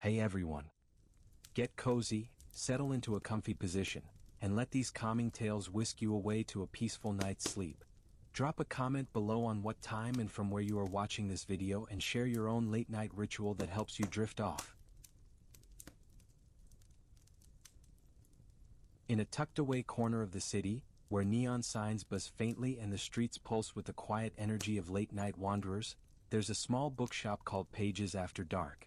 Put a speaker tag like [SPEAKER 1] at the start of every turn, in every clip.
[SPEAKER 1] Hey everyone. Get cozy, settle into a comfy position, and let these calming tales whisk you away to a peaceful night's sleep. Drop a comment below on what time and from where you are watching this video and share your own late-night ritual that helps you drift off. In a tucked-away corner of the city, where neon signs buzz faintly and the streets pulse with the quiet energy of late-night wanderers, there's a small bookshop called Pages After Dark.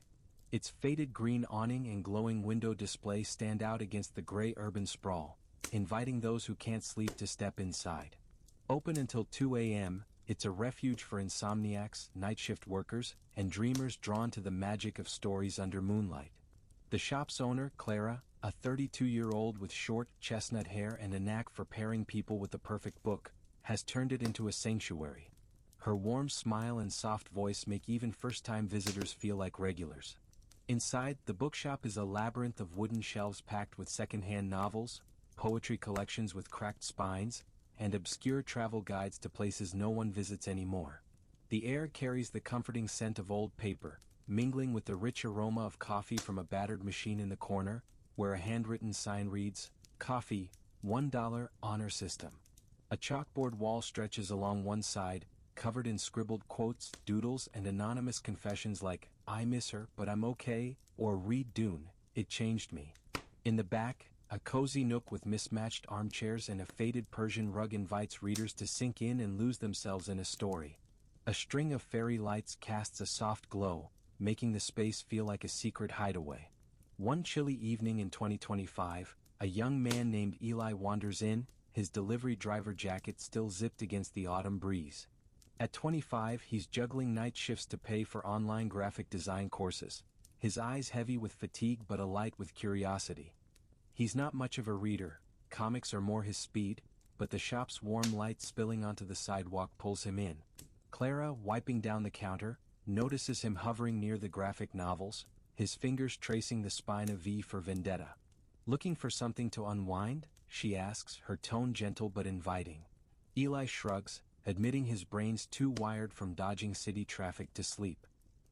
[SPEAKER 1] Its faded green awning and glowing window display stand out against the gray urban sprawl, inviting those who can't sleep to step inside. Open until 2 a.m., it's a refuge for insomniacs, night shift workers, and dreamers drawn to the magic of stories under moonlight. The shop's owner, Clara, a 32-year-old with short, chestnut hair and a knack for pairing people with the perfect book, has turned it into a sanctuary. Her warm smile and soft voice make even first-time visitors feel like regulars. Inside, the bookshop is a labyrinth of wooden shelves packed with second-hand novels, poetry collections with cracked spines, and obscure travel guides to places no one visits anymore. The air carries the comforting scent of old paper, mingling with the rich aroma of coffee from a battered machine in the corner, where a handwritten sign reads, "Coffee, $1 honor system." A chalkboard wall stretches along one side, covered in scribbled quotes, doodles, and anonymous confessions like, "I miss her, but I'm okay," or "Read Dune, it changed me." In the back, a cozy nook with mismatched armchairs and a faded Persian rug invites readers to sink in and lose themselves in a story. A string of fairy lights casts a soft glow, making the space feel like a secret hideaway. One chilly evening in 2025, a young man named Eli wanders in, his delivery driver jacket still zipped against the autumn breeze. At 25, he's juggling night shifts to pay for online graphic design courses, his eyes heavy with fatigue but alight with curiosity. He's not much of a reader, comics are more his speed, but the shop's warm light spilling onto the sidewalk pulls him in. Clara, wiping down the counter, notices him hovering near the graphic novels, his fingers tracing the spine of V for Vendetta. "Looking for something to unwind?" she asks, her tone gentle but inviting. Eli shrugs, admitting his brain's too wired from dodging city traffic to sleep.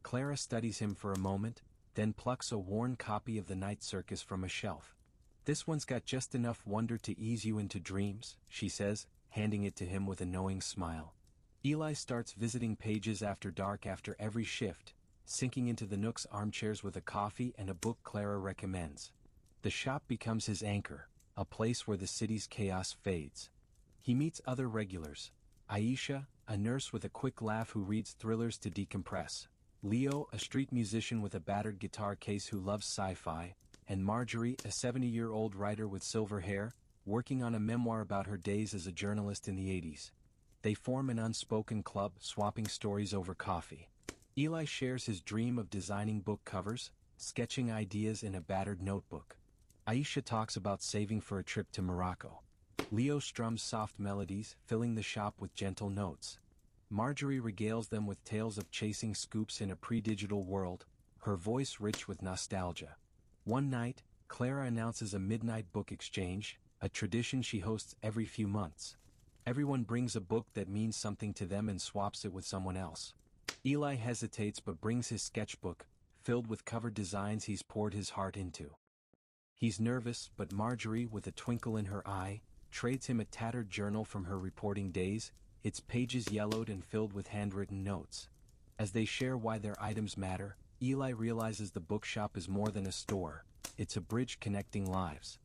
[SPEAKER 1] Clara studies him for a moment, then plucks a worn copy of The Night Circus from a shelf. "This one's got just enough wonder to ease you into dreams," she says, handing it to him with a knowing smile. Eli starts visiting Pages After Dark after every shift, sinking into the nook's armchairs with a coffee and a book Clara recommends. The shop becomes his anchor, a place where the city's chaos fades. He meets other regulars. Aisha, a nurse with a quick laugh who reads thrillers to decompress. Leo, a street musician with a battered guitar case who loves sci-fi. And Marjorie, a 70-year-old writer with silver hair, working on a memoir about her days as a journalist in the 80s. They form an unspoken club, swapping stories over coffee. Eli shares his dream of designing book covers, sketching ideas in a battered notebook. Aisha talks about saving for a trip to Morocco. Leo strums soft melodies, filling the shop with gentle notes. Marjorie regales them with tales of chasing scoops in a pre-digital world, her voice rich with nostalgia. One night, Clara announces a midnight book exchange, a tradition she hosts every few months. Everyone brings a book that means something to them and swaps it with someone else. Eli hesitates but brings his sketchbook, filled with cover designs he's poured his heart into. He's nervous, but Marjorie, with a twinkle in her eye, trades him a tattered journal from her reporting days, its pages yellowed and filled with handwritten notes. As they share why their items matter, Eli realizes the bookshop is more than a store, it's a bridge connecting lives.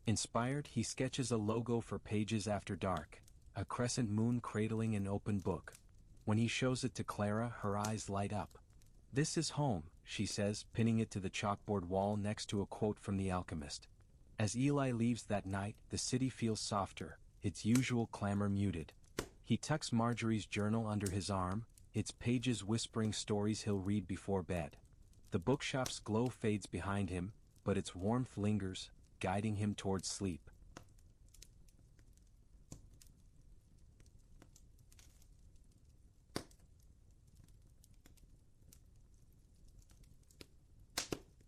[SPEAKER 1] Inspired, he sketches a logo for Pages After Dark, a crescent moon cradling an open book. When he shows it to Clara, her eyes light up. "This is home," she says, pinning it to the chalkboard wall next to a quote from The Alchemist. As Eli leaves that night, the city feels softer, its usual clamor muted. He tucks Marjorie's journal under his arm, its pages whispering stories he'll read before bed. The bookshop's glow fades behind him, but its warmth lingers, guiding him towards sleep.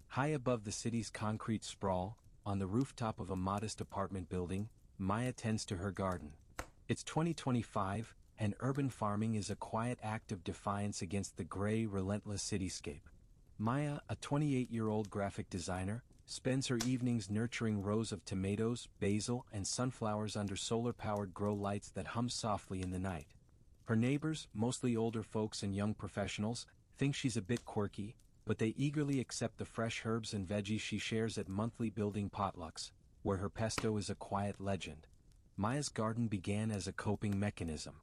[SPEAKER 1] High above the city's concrete sprawl, on the rooftop of a modest apartment building, Maya tends to her garden. It's 2025, and urban farming is a quiet act of defiance against the gray, relentless cityscape. Maya, a 28-year-old graphic designer, spends her evenings nurturing rows of tomatoes, basil, and sunflowers under solar-powered grow lights that hum softly in the night. Her neighbors, mostly older folks and young professionals, think she's a bit quirky, but they eagerly accept the fresh herbs and veggies she shares at monthly building potlucks, where her pesto is a quiet legend. Maya's garden began as a coping mechanism.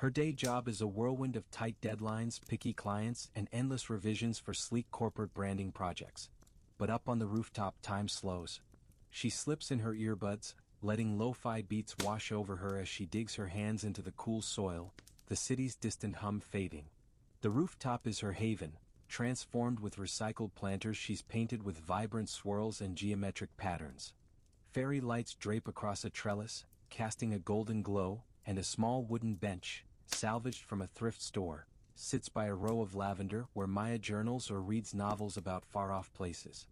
[SPEAKER 1] Her day job is a whirlwind of tight deadlines, picky clients, and endless revisions for sleek corporate branding projects. But up on the rooftop, time slows. She slips in her earbuds, letting lo-fi beats wash over her as she digs her hands into the cool soil, the city's distant hum fading. The rooftop is her haven, transformed with recycled planters she's painted with vibrant swirls and geometric patterns. Fairy lights drape across a trellis, casting a golden glow, and a small wooden bench, salvaged from a thrift store, sits by a row of lavender where Maya journals or reads novels about far-off places.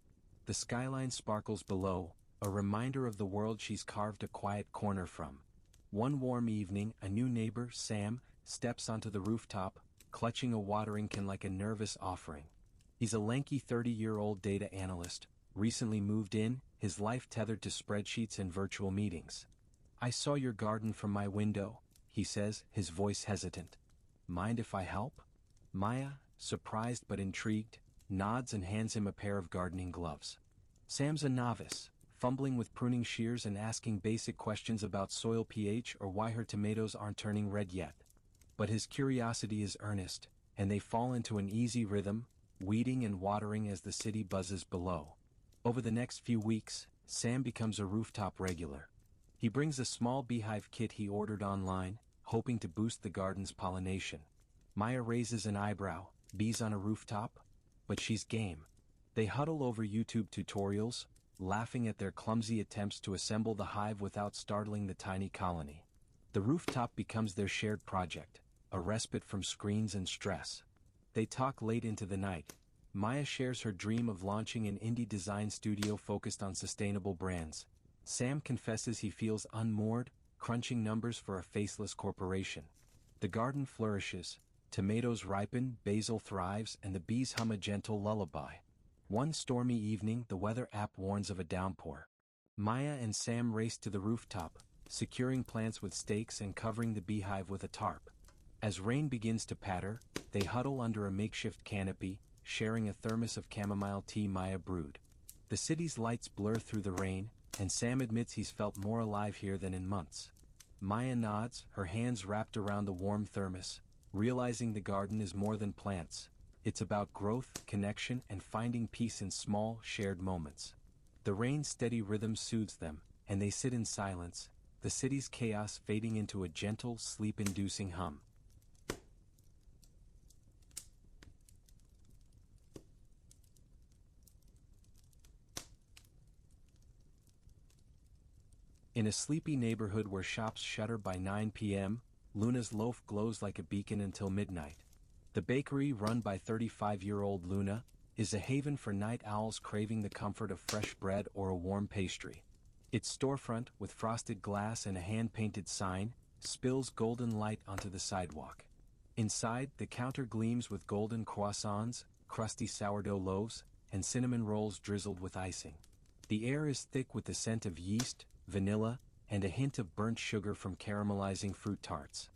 [SPEAKER 1] The skyline sparkles below, a reminder of the world she's carved a quiet corner from. One warm evening, a new neighbor, Sam, steps onto the rooftop, clutching a watering can like a nervous offering. He's a lanky 30-year-old data analyst, recently moved in, his life tethered to spreadsheets and virtual meetings. "I saw your garden from my window," he says, his voice hesitant. "Mind if I help?" Maya, surprised but intrigued, nods and hands him a pair of gardening gloves. Sam's a novice, fumbling with pruning shears and asking basic questions about soil pH or why her tomatoes aren't turning red yet. But his curiosity is earnest, and they fall into an easy rhythm, weeding and watering as the city buzzes below. Over the next few weeks, Sam becomes a rooftop regular. He brings a small beehive kit he ordered online, hoping to boost the garden's pollination. Maya raises an eyebrow, bees on a rooftop? But she's game. They huddle over YouTube tutorials, laughing at their clumsy attempts to assemble the hive without startling the tiny colony. The rooftop becomes their shared project, a respite from screens and stress. They talk late into the night. Maya shares her dream of launching an indie design studio focused on sustainable brands. Sam confesses he feels unmoored, crunching numbers for a faceless corporation. The garden flourishes, tomatoes ripen, basil thrives, and the bees hum a gentle lullaby. One stormy evening, the weather app warns of a downpour. Maya and Sam race to the rooftop, securing plants with stakes and covering the beehive with a tarp. As rain begins to patter, they huddle under a makeshift canopy, sharing a thermos of chamomile tea Maya brewed. The city's lights blur through the rain, and Sam admits he's felt more alive here than in months. Maya nods, her hands wrapped around the warm thermos, realizing the garden is more than plants. It's about growth, connection, and finding peace in small, shared moments. The rain's steady rhythm soothes them, and they sit in silence, the city's chaos fading into a gentle, sleep-inducing hum. In a sleepy neighborhood where shops shutter by 9 p.m., Luna's loaf glows like a beacon until midnight. The bakery, run by 35-year-old Luna, is a haven for night owls craving the comfort of fresh bread or a warm pastry. Its storefront, with frosted glass and a hand-painted sign, spills golden light onto the sidewalk. Inside, the counter gleams with golden croissants, crusty sourdough loaves, and cinnamon rolls drizzled with icing. The air is thick with the scent of yeast, vanilla, and a hint of burnt sugar from caramelizing fruit tarts.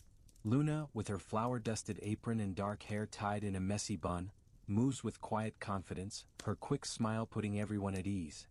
[SPEAKER 1] Luna, with her flour-dusted apron and dark hair tied in a messy bun, moves with quiet confidence, her quick smile putting everyone at ease.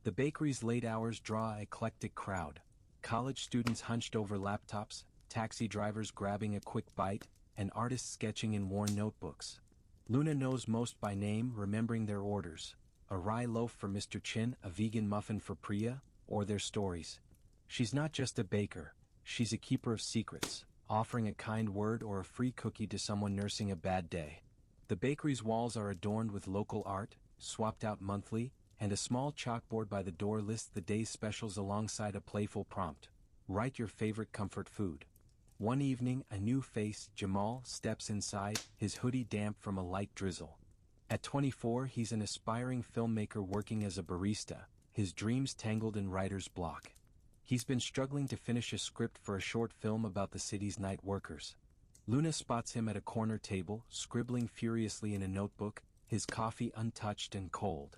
[SPEAKER 1] The bakery's late hours draw an eclectic crowd. College students hunched over laptops, taxi drivers grabbing a quick bite, and artists sketching in worn notebooks. Luna knows most by name, remembering their orders: a rye loaf for Mr. Chin, a vegan muffin for Priya, or their stories. She's not just a baker, she's a keeper of secrets, offering a kind word or a free cookie to someone nursing a bad day. The bakery's walls are adorned with local art, swapped out monthly, and a small chalkboard by the door lists the day's specials alongside a playful prompt: write your favorite comfort food. One evening, a new face, Jamal, steps inside, his hoodie damp from a light drizzle. At 24, he's an aspiring filmmaker working as a barista, his dreams tangled in writer's block. He's been struggling to finish a script for a short film about the city's night workers. Luna spots him at a corner table, scribbling furiously in a notebook, his coffee untouched and cold.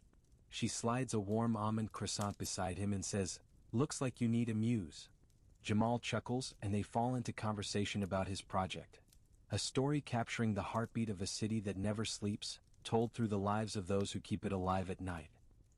[SPEAKER 1] She slides a warm almond croissant beside him and says, "Looks like you need a muse." Jamal chuckles and they fall into conversation about his project. A story capturing the heartbeat of a city that never sleeps, told through the lives of those who keep it alive at night.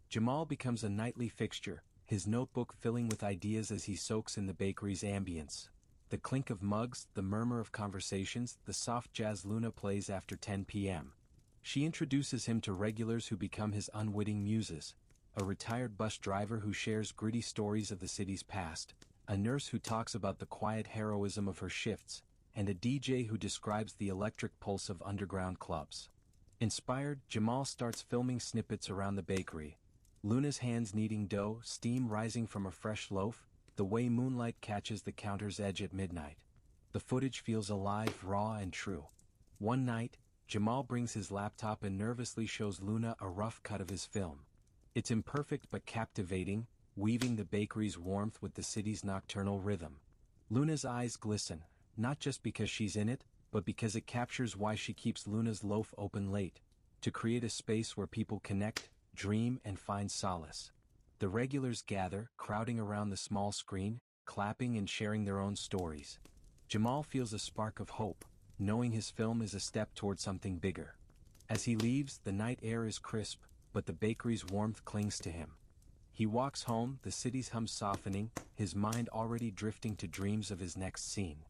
[SPEAKER 1] Jamal becomes a nightly fixture, his notebook filling with ideas as he soaks in the bakery's ambience. The clink of mugs, the murmur of conversations, the soft jazz Luna plays after 10 p.m. She introduces him to regulars who become his unwitting muses. A retired bus driver who shares gritty stories of the city's past, a nurse who talks about the quiet heroism of her shifts, and a DJ who describes the electric pulse of underground clubs. Inspired, Jamal starts filming snippets around the bakery. Luna's hands kneading dough, steam rising from a fresh loaf, the way moonlight catches the counter's edge at midnight. The footage feels alive, raw and true. One night, Jamal brings his laptop and nervously shows Luna a rough cut of his film. It's imperfect but captivating, weaving the bakery's warmth with the city's nocturnal rhythm. Luna's eyes glisten, not just because she's in it, but because it captures why she keeps Luna's loaf open late, to create a space where people connect, dream and find solace. The regulars gather, crowding around the small screen, clapping and sharing their own stories. Jamal feels a spark of hope, knowing his film is a step toward something bigger. As he leaves, the night air is crisp, but the bakery's warmth clings to him. He walks home, the city's hum softening, his mind already drifting to dreams of his next scene.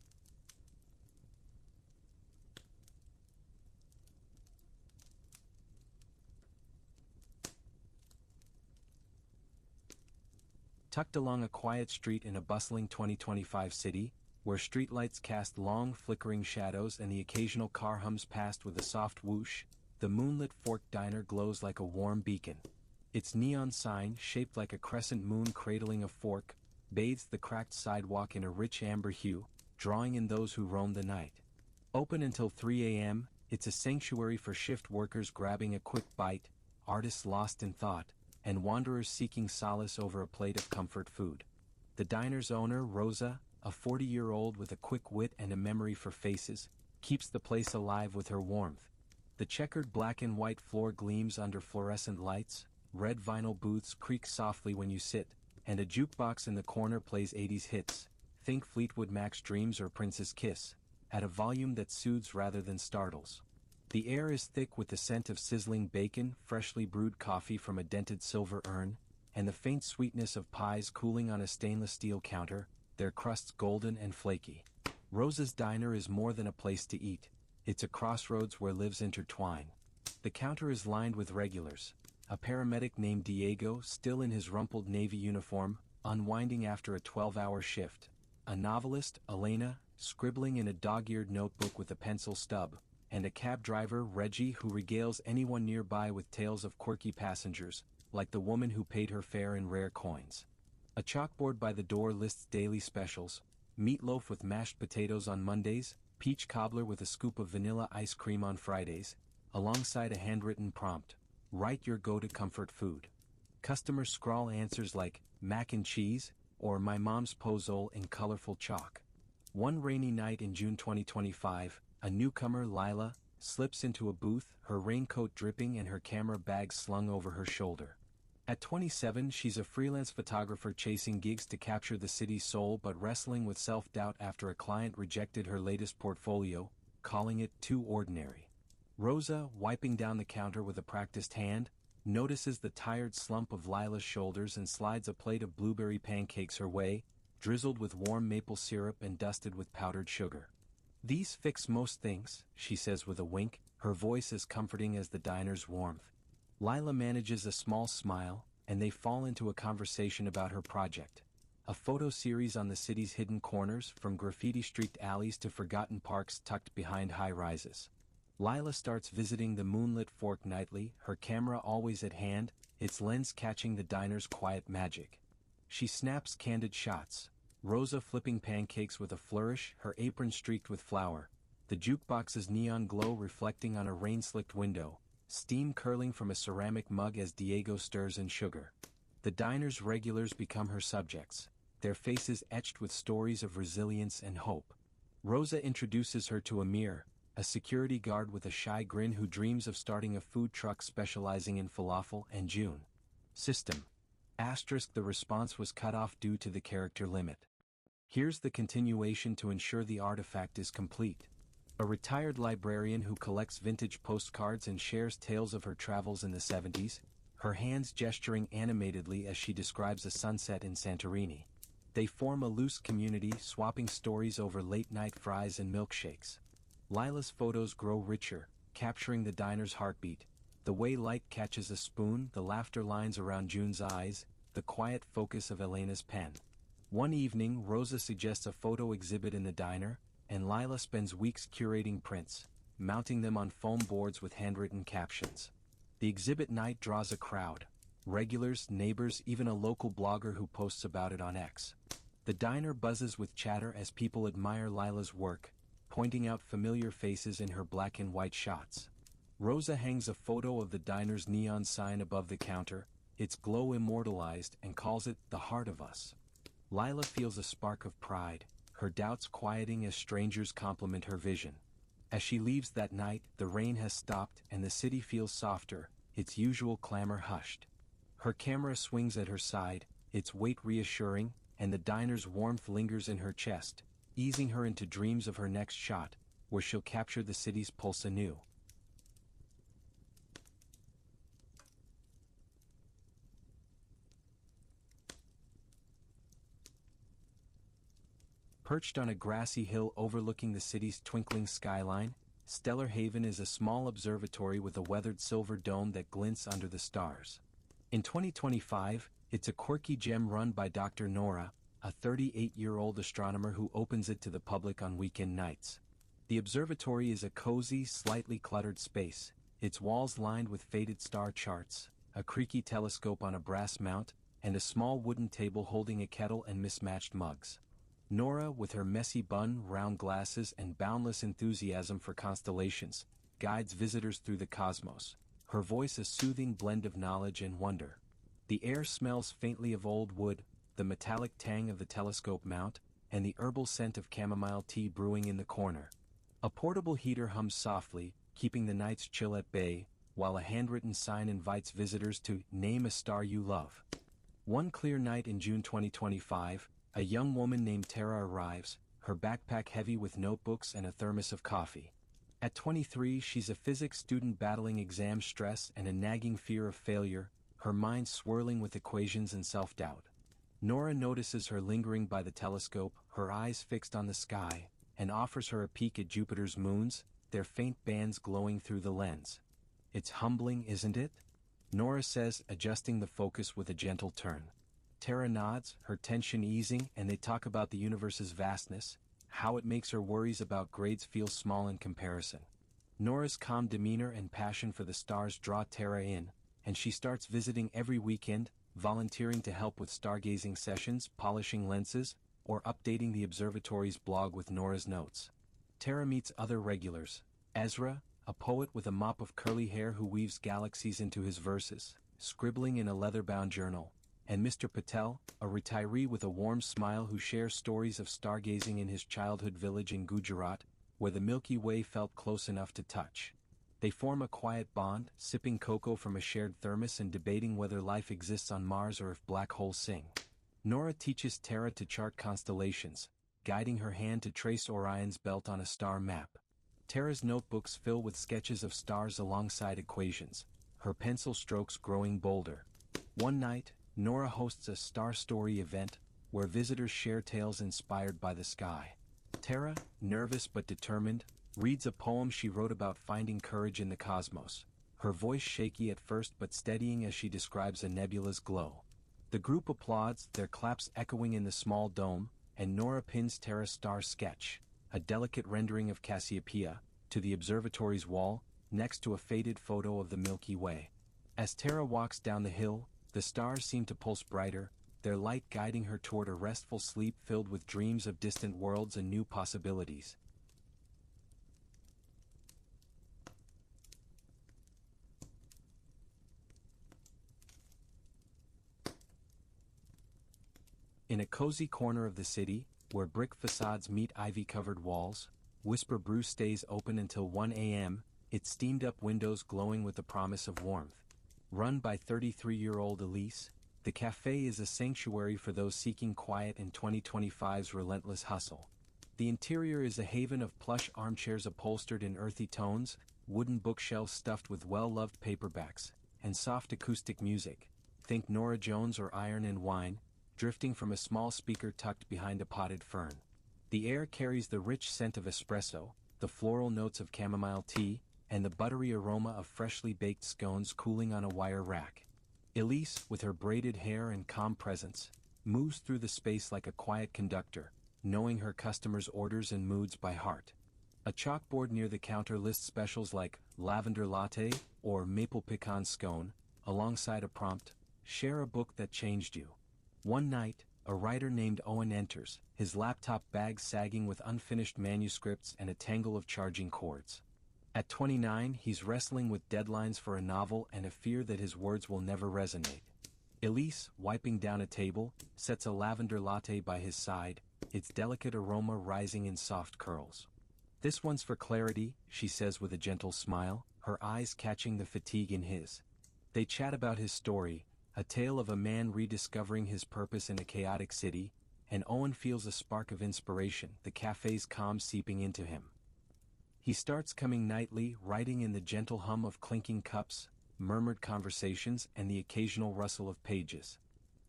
[SPEAKER 1] Tucked along a quiet street in a bustling 2025 city, where streetlights cast long flickering shadows and the occasional car hums past with a soft whoosh, the moonlit Fork Diner glows like a warm beacon. Its neon sign, shaped like a crescent moon cradling a fork, bathes the cracked sidewalk in a rich amber hue, drawing in those who roam the night. Open until 3 a.m., it's a sanctuary for shift workers grabbing a quick bite, artists lost in thought, and wanderers seeking solace over a plate of comfort food. The diner's owner, Rosa, a 40-year-old with a quick wit and a memory for faces, keeps the place alive with her warmth. The checkered black and white floor gleams under fluorescent lights, red vinyl booths creak softly when you sit, and a jukebox in the corner plays 80s hits, think Fleetwood Mac's Dreams or Prince's Kiss, at a volume that soothes rather than startles. The air is thick with the scent of sizzling bacon, freshly brewed coffee from a dented silver urn, and the faint sweetness of pies cooling on a stainless steel counter, their crusts golden and flaky. Rosa's Diner is more than a place to eat. It's a crossroads where lives intertwine. The counter is lined with regulars. A paramedic named Diego, still in his rumpled Navy uniform, unwinding after a 12-hour shift. A novelist, Elena, scribbling in a dog-eared notebook with a pencil stub. And a cab driver, Reggie, who regales anyone nearby with tales of quirky passengers, like the woman who paid her fare in rare coins. A chalkboard by the door lists daily specials: meatloaf with mashed potatoes on Mondays, peach cobbler with a scoop of vanilla ice cream on Fridays, alongside a handwritten prompt: write your go-to comfort food. Customers scrawl answers like mac and cheese or my mom's pozole in colorful chalk. One rainy night in June 2025, a newcomer, Lila, slips into a booth, her raincoat dripping and her camera bag slung over her shoulder. At 27, she's a freelance photographer chasing gigs to capture the city's soul but wrestling with self-doubt after a client rejected her latest portfolio, calling it too ordinary. Rosa, wiping down the counter with a practiced hand, notices the tired slump of Lila's shoulders and slides a plate of blueberry pancakes her way, drizzled with warm maple syrup and dusted with powdered sugar. "These fix most things," she says with a wink, her voice as comforting as the diner's warmth. Lila manages a small smile, and they fall into a conversation about her project. A photo series on the city's hidden corners, from graffiti-streaked alleys to forgotten parks tucked behind high-rises. Lila starts visiting the moonlit Fork nightly, her camera always at hand, its lens catching the diner's quiet magic. She snaps candid shots. Rosa flipping pancakes with a flourish, her apron streaked with flour, the jukebox's neon glow reflecting on a rain-slicked window, steam curling from a ceramic mug as Diego stirs in sugar. The diner's regulars become her subjects, their faces etched with stories of resilience and hope. Rosa introduces her to Amir, a security guard with a shy grin who dreams of starting a food truck specializing in falafel, and June. System. Asterisk, the response was cut off due to the character limit. Here's the continuation to ensure the artifact is complete. A retired librarian who collects vintage postcards and shares tales of her travels in the 70s, her hands gesturing animatedly as she describes a sunset in Santorini. They form a loose community, swapping stories over late-night fries and milkshakes. Lila's photos grow richer, capturing the diner's heartbeat, the way light catches a spoon, the laughter lines around June's eyes, the quiet focus of Elena's pen. One evening, Rosa suggests a photo exhibit in the diner, and Lila spends weeks curating prints, mounting them on foam boards with handwritten captions. The exhibit night draws a crowd, regulars, neighbors, even a local blogger who posts about it on X. The diner buzzes with chatter as people admire Lila's work, pointing out familiar faces in her black and white shots. Rosa hangs a photo of the diner's neon sign above the counter, its glow immortalized, and calls it the heart of us. Lila feels a spark of pride, her doubts quieting as strangers compliment her vision. As she leaves that night, the rain has stopped and the city feels softer, its usual clamor hushed. Her camera swings at her side, its weight reassuring, and the diner's warmth lingers in her chest, easing her into dreams of her next shot, where she'll capture the city's pulse anew. Perched on a grassy hill overlooking the city's twinkling skyline, Stellar Haven is a small observatory with a weathered silver dome that glints under the stars. In 2025, it's a quirky gem run by Dr. Nora, a 38-year-old astronomer who opens it to the public on weekend nights. The observatory is a cozy, slightly cluttered space, its walls lined with faded star charts, a creaky telescope on a brass mount, and a small wooden table holding a kettle and mismatched mugs. Nora, with her messy bun, round glasses, and boundless enthusiasm for constellations, guides visitors through the cosmos, her voice a soothing blend of knowledge and wonder. The air smells faintly of old wood, the metallic tang of the telescope mount, and the herbal scent of chamomile tea brewing in the corner. A portable heater hums softly, keeping the night's chill at bay, while a handwritten sign invites visitors to name a star you love. One clear night in June 2025, a young woman named Tara arrives, her backpack heavy with notebooks and a thermos of coffee. At 23, she's a physics student battling exam stress and a nagging fear of failure, her mind swirling with equations and self-doubt. Nora notices her lingering by the telescope, her eyes fixed on the sky, and offers her a peek at Jupiter's moons, their faint bands glowing through the lens. "It's humbling, isn't it?" Nora says, adjusting the focus with a gentle turn. Tara nods, her tension easing, and they talk about the universe's vastness, how it makes her worries about grades feel small in comparison. Nora's calm demeanor and passion for the stars draw Tara in, and she starts visiting every weekend, volunteering to help with stargazing sessions, polishing lenses, or updating the observatory's blog with Nora's notes. Tara meets other regulars: Ezra, a poet with a mop of curly hair who weaves galaxies into his verses, scribbling in a leather-bound journal, and Mr. Patel, a retiree with a warm smile who shares stories of stargazing in his childhood village in Gujarat, where the Milky Way felt close enough to touch. They form a quiet bond, sipping cocoa from a shared thermos and debating whether life exists on Mars or if black holes sing. Nora teaches Tara to chart constellations, guiding her hand to trace Orion's belt on a star map. Tara's notebooks fill with sketches of stars alongside equations, her pencil strokes growing bolder. One night, Nora hosts a Star Story event, where visitors share tales inspired by the sky. Tara, nervous but determined, reads a poem she wrote about finding courage in the cosmos, her voice shaky at first but steadying as she describes a nebula's glow. The group applauds, their claps echoing in the small dome, and Nora pins Tara's star sketch, a delicate rendering of Cassiopeia, to the observatory's wall, next to a faded photo of the Milky Way. As Tara walks down the hill, the stars seem to pulse brighter, their light guiding her toward a restful sleep filled with dreams of distant worlds and new possibilities. In a cozy corner of the city, where brick facades meet ivy-covered walls, Whisper Brew stays open until 1 a.m., its steamed-up windows glowing with the promise of warmth. Run by 33-year-old Elise, the cafe is a sanctuary for those seeking quiet in 2025's relentless hustle. The interior is a haven of plush armchairs upholstered in earthy tones, wooden bookshelves stuffed with well-loved paperbacks, and soft acoustic music. Think Norah Jones or Iron and Wine, drifting from a small speaker tucked behind a potted fern. The air carries the rich scent of espresso, the floral notes of chamomile tea, and the buttery aroma of freshly baked scones cooling on a wire rack. Elise, with her braided hair and calm presence, moves through the space like a quiet conductor, knowing her customers' orders and moods by heart. A chalkboard near the counter lists specials like lavender latte or maple pecan scone, alongside a prompt, "Share a book that changed you." One night, a writer named Owen enters, his laptop bag sagging with unfinished manuscripts and a tangle of charging cords. At 29, he's wrestling with deadlines for a novel and a fear that his words will never resonate. Elise, wiping down a table, sets a lavender latte by his side, its delicate aroma rising in soft curls. "This one's for clarity," she says with a gentle smile, her eyes catching the fatigue in his. They chat about his story, a tale of a man rediscovering his purpose in a chaotic city, and Owen feels a spark of inspiration, the cafe's calm seeping into him. He starts coming nightly, writing in the gentle hum of clinking cups, murmured conversations, and the occasional rustle of pages.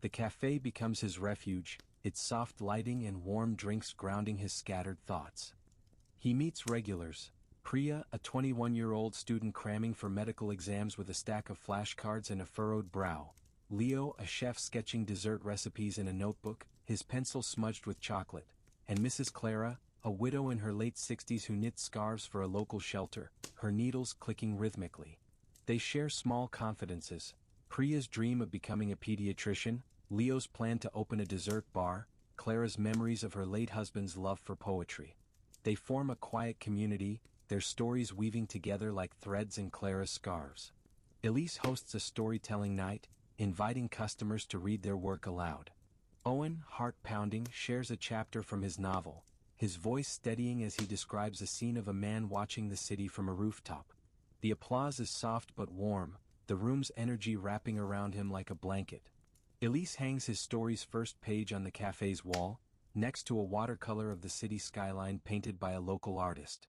[SPEAKER 1] The cafe becomes his refuge, its soft lighting and warm drinks grounding his scattered thoughts. He meets regulars: Priya, a 21-year-old student cramming for medical exams with a stack of flashcards and a furrowed brow; Leo, a chef sketching dessert recipes in a notebook, his pencil smudged with chocolate; and Mrs. Clara, a widow in her late 60s who knits scarves for a local shelter, her needles clicking rhythmically. They share small confidences: Priya's dream of becoming a pediatrician, Leo's plan to open a dessert bar, Clara's memories of her late husband's love for poetry. They form a quiet community, their stories weaving together like threads in Clara's scarves. Elise hosts a storytelling night, inviting customers to read their work aloud. Owen, heart-pounding, shares a chapter from his novel, his voice steadying as he describes a scene of a man watching the city from a rooftop. The applause is soft but warm, the room's energy wrapping around him like a blanket. Elise hangs his story's first page on the cafe's wall, next to a watercolor of the city skyline painted by a local artist.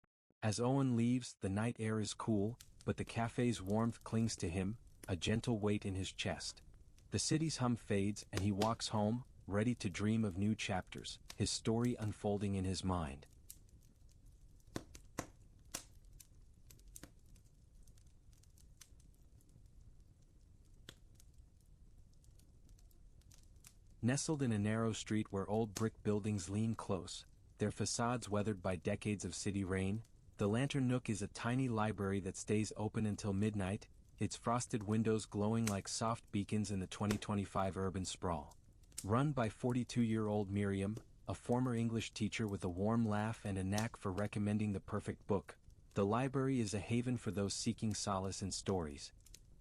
[SPEAKER 1] As Owen leaves, the night air is cool, but the cafe's warmth clings to him, a gentle weight in his chest. The city's hum fades and he walks home, ready to dream of new chapters, his story unfolding in his mind. Nestled in a narrow street where old brick buildings lean close, their facades weathered by decades of city rain, the Lantern Nook is a tiny library that stays open until midnight, its frosted windows glowing like soft beacons in the 2025 urban sprawl. Run by 42-year-old Miriam, a former English teacher with a warm laugh and a knack for recommending the perfect book, the library is a haven for those seeking solace in stories.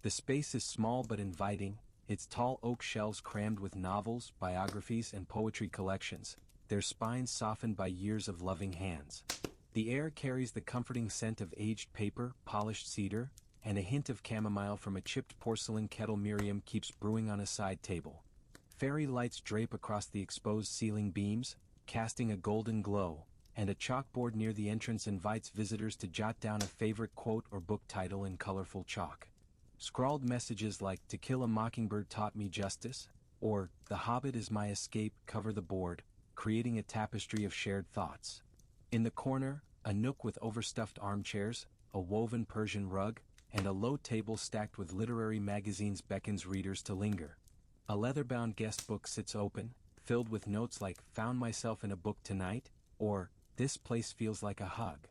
[SPEAKER 1] The space is small but inviting, its tall oak shelves crammed with novels, biographies, and poetry collections, their spines softened by years of loving hands. The air carries the comforting scent of aged paper, polished cedar, and a hint of chamomile from a chipped porcelain kettle Miriam keeps brewing on a side table. Fairy lights drape across the exposed ceiling beams, casting a golden glow, and a chalkboard near the entrance invites visitors to jot down a favorite quote or book title in colorful chalk. Scrawled messages like "To Kill a Mockingbird Taught Me Justice," or "The Hobbit is My Escape" cover the board, creating a tapestry of shared thoughts. In the corner, a nook with overstuffed armchairs, a woven Persian rug, and a low table stacked with literary magazines beckons readers to linger. A leather-bound guest book sits open, filled with notes like "Found myself in a book tonight," or "This place feels like a hug."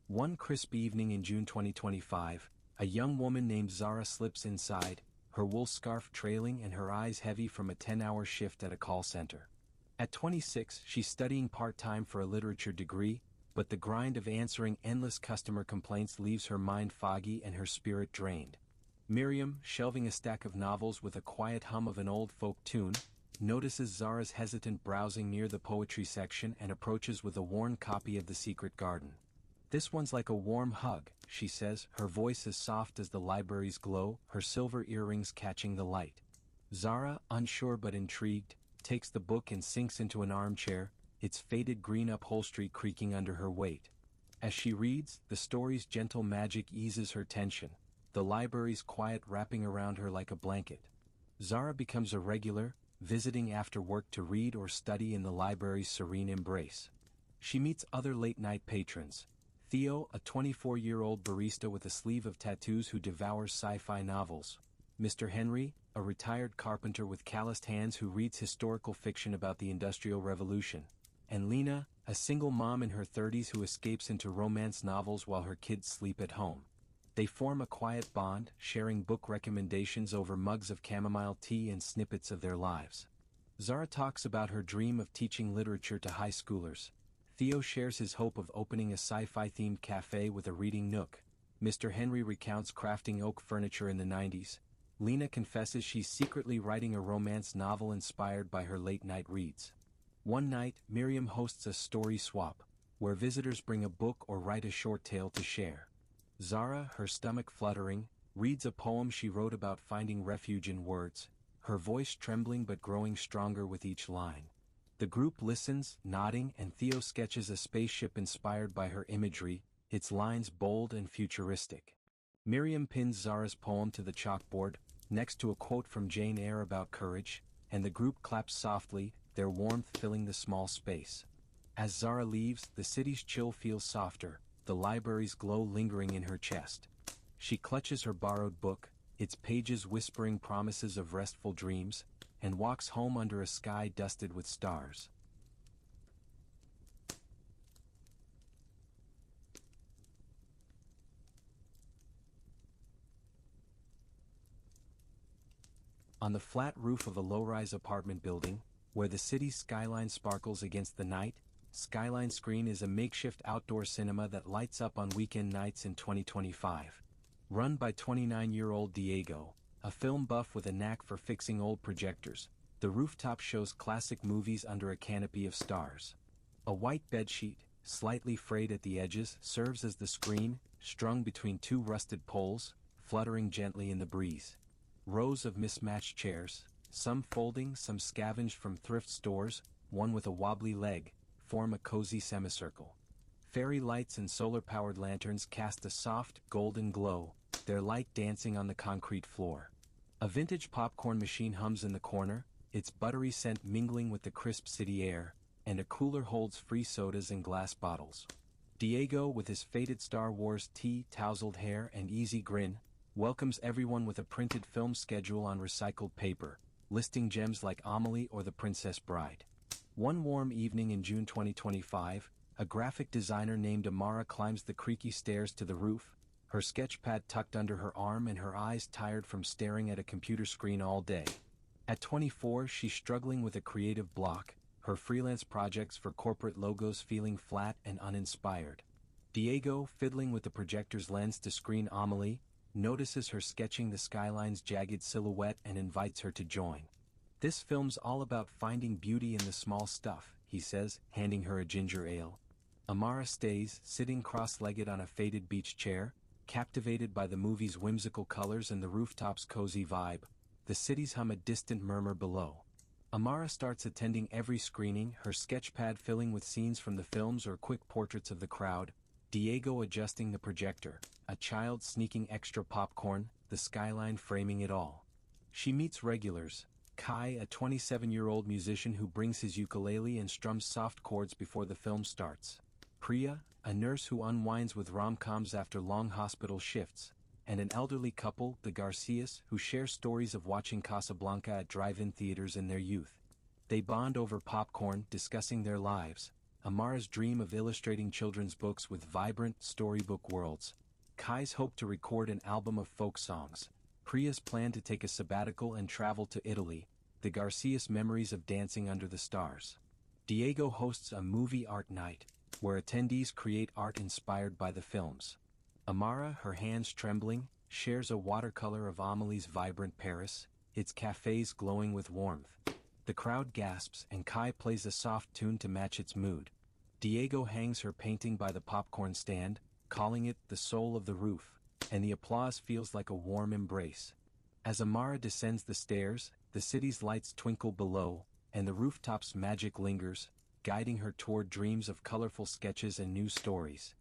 [SPEAKER 1] One crisp evening in June 2025, a young woman named Zara slips inside, her wool scarf trailing and her eyes heavy from a 10-hour shift at a call center. At 26, she's studying part-time for a literature degree, but the grind of answering endless customer complaints leaves her mind foggy and her spirit drained. Miriam, shelving a stack of novels with a quiet hum of an old folk tune, notices Zara's hesitant browsing near the poetry section and approaches with a worn copy of The Secret Garden. "This one's like a warm hug," she says, her voice as soft as the library's glow, her silver earrings catching the light. Zara, unsure but intrigued, takes the book and sinks into an armchair, its faded green upholstery creaking under her weight. As she reads, the story's gentle magic eases her tension, the library's quiet wrapping around her like a blanket. Zara becomes a regular, visiting after work to read or study in the library's serene embrace. She meets other late-night patrons. Theo, a 24-year-old barista with a sleeve of tattoos who devours sci-fi novels. Mr. Henry, a retired carpenter with calloused hands who reads historical fiction about the Industrial Revolution. And Lena, a single mom in her 30s who escapes into romance novels while her kids sleep at home. They form a quiet bond, sharing book recommendations over mugs of chamomile tea and snippets of their lives. Zara talks about her dream of teaching literature to high schoolers. Theo shares his hope of opening a sci-fi-themed cafe with a reading nook. Mr. Henry recounts crafting oak furniture in the 90s. Lena confesses she's secretly writing a romance novel inspired by her late-night reads. One night, Miriam hosts a story swap, where visitors bring a book or write a short tale to share. Zara, her stomach fluttering, reads a poem she wrote about finding refuge in words, her voice trembling but growing stronger with each line. The group listens, nodding, and Theo sketches a spaceship inspired by her imagery, its lines bold and futuristic. Miriam pins Zara's poem to the chalkboard, next to a quote from Jane Eyre about courage, and the group claps softly, their warmth filling the small space. As Zara leaves, the city's chill feels softer, the library's glow lingering in her chest. She clutches her borrowed book, its pages whispering promises of restful dreams, and walks home under a sky dusted with stars. On the flat roof of a low-rise apartment building, where the city's skyline sparkles against the night, Skyline Screen is a makeshift outdoor cinema that lights up on weekend nights in 2025. Run by 29-year-old Diego, a film buff with a knack for fixing old projectors, the rooftop shows classic movies under a canopy of stars. A white bedsheet, slightly frayed at the edges, serves as the screen, strung between two rusted poles, fluttering gently in the breeze. Rows of mismatched chairs, some folding, some scavenged from thrift stores, one with a wobbly leg, form a cozy semicircle. Fairy lights and solar-powered lanterns cast a soft, golden glow, their light dancing on the concrete floor. A vintage popcorn machine hums in the corner, its buttery scent mingling with the crisp city air, and a cooler holds free sodas in glass bottles. Diego, with his faded Star Wars tee, tousled hair, and easy grin, welcomes everyone with a printed film schedule on recycled paper, listing gems like Amelie or The Princess Bride. One warm evening in June 2025, a graphic designer named Elara climbs the creaky stairs to the roof, her sketchpad tucked under her arm and her eyes tired from staring at a computer screen all day. At 24, she's struggling with a creative block, her freelance projects for corporate logos feeling flat and uninspired. Diego, fiddling with the projector's lens to screen Amelie, notices her sketching the skyline's jagged silhouette and invites her to join. "This film's all about finding beauty in the small stuff," he says, handing her a ginger ale. Elara stays, sitting cross-legged on a faded beach chair, captivated by the movie's whimsical colors and the rooftop's cozy vibe. The cities hum a distant murmur below. Elara starts attending every screening, her sketchpad filling with scenes from the films or quick portraits of the crowd, Diego adjusting the projector, a child sneaking extra popcorn, the skyline framing it all. She meets regulars. Kai, a 27-year-old musician who brings his ukulele and strums soft chords before the film starts. Priya, a nurse who unwinds with rom-coms after long hospital shifts. And an elderly couple, the Garcias, who share stories of watching Casablanca at drive-in theaters in their youth. They bond over popcorn, discussing their lives. Amara's dream of illustrating children's books with vibrant, storybook worlds. Kai's hope to record an album of folk songs. Priya's plan to take a sabbatical and travel to Italy, the Garcias' memories of dancing under the stars. Diego hosts a movie art night, where attendees create art inspired by the films. Elara, her hands trembling, shares a watercolor of Amelie's vibrant Paris, its cafes glowing with warmth. The crowd gasps and Kai plays a soft tune to match its mood. Diego hangs her painting by the popcorn stand, calling it the soul of the roof, and the applause feels like a warm embrace. As Amara descends the stairs, the city's lights twinkle below, and the rooftop's magic lingers, guiding her toward dreams of colorful sketches and new stories.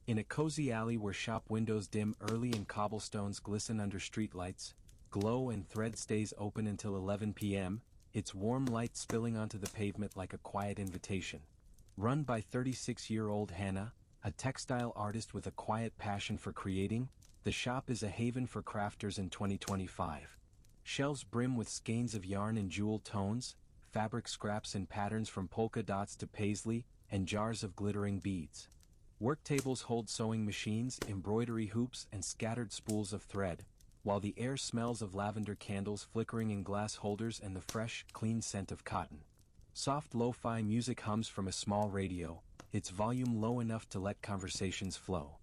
[SPEAKER 1] In a cozy alley where shop windows dim early and cobblestones glisten under streetlights, glow and thread stays open until 11 p.m., its warm light spilling onto the pavement like a quiet invitation. Run by 36-year-old Hannah, a textile artist with a quiet passion for creating, the shop is a haven for crafters in 2025. Shelves brim with skeins of yarn in jewel tones, fabric scraps and patterns from polka dots to paisley, and jars of glittering beads. Work tables hold sewing machines, embroidery hoops, and scattered spools of thread, while the air smells of lavender candles flickering in glass holders and the fresh, clean scent of cotton. Soft lo-fi music hums from a small radio, its volume low enough to let conversations flow.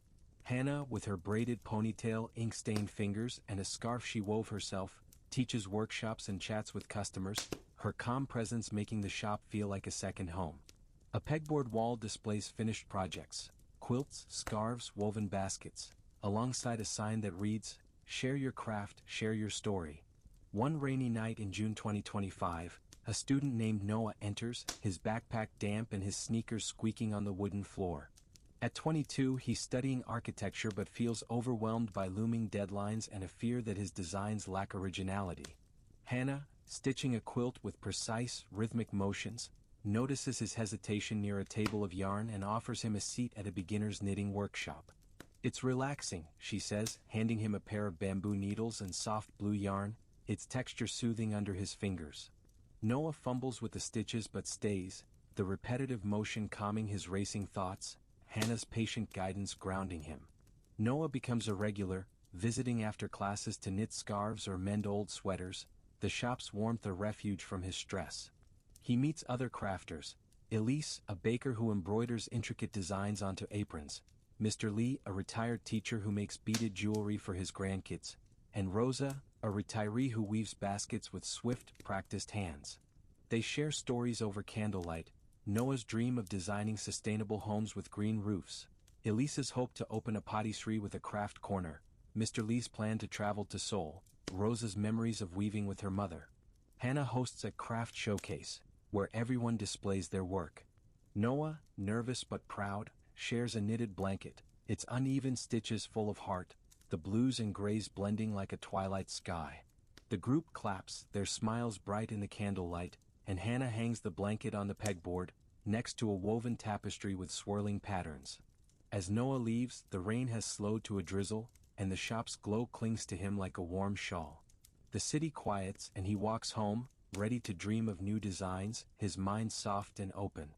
[SPEAKER 1] Hannah, with her braided ponytail, ink-stained fingers, and a scarf she wove herself, teaches workshops and chats with customers, her calm presence making the shop feel like a second home. A pegboard wall displays finished projects, quilts, scarves, woven baskets, alongside a sign that reads, "Share your craft, share your story." One rainy night in June 2025, a student named Noah enters, his backpack damp and his sneakers squeaking on the wooden floor. At 22, he's studying architecture but feels overwhelmed by looming deadlines and a fear that his designs lack originality. Hannah, stitching a quilt with precise, rhythmic motions, notices his hesitation near a table of yarn and offers him a seat at a beginner's knitting workshop. "It's relaxing," she says, handing him a pair of bamboo needles and soft blue yarn, its texture soothing under his fingers. Noah fumbles with the stitches but stays, the repetitive motion calming his racing thoughts, Hannah's patient guidance grounding him. Noah becomes a regular, visiting after classes to knit scarves or mend old sweaters, the shop's warmth a refuge from his stress. He meets other crafters, Elise, a baker who embroiders intricate designs onto aprons, Mr. Lee, a retired teacher who makes beaded jewelry for his grandkids, and Rosa, a retiree who weaves baskets with swift, practiced hands. They share stories over candlelight, Noah's dream of designing sustainable homes with green roofs, Elise's hope to open a patisserie with a craft corner, Mr. Lee's plan to travel to Seoul, Rosa's memories of weaving with her mother. Hannah hosts a craft showcase, where everyone displays their work. Noah, nervous but proud, shares a knitted blanket, its uneven stitches full of heart, the blues and grays blending like a twilight sky. The group claps, their smiles bright in the candlelight, and Hannah hangs the blanket on the pegboard, next to a woven tapestry with swirling patterns. As Noah leaves, the rain has slowed to a drizzle, and the shop's glow clings to him like a warm shawl. The city quiets and he walks home, ready to dream of new designs, his mind soft and open.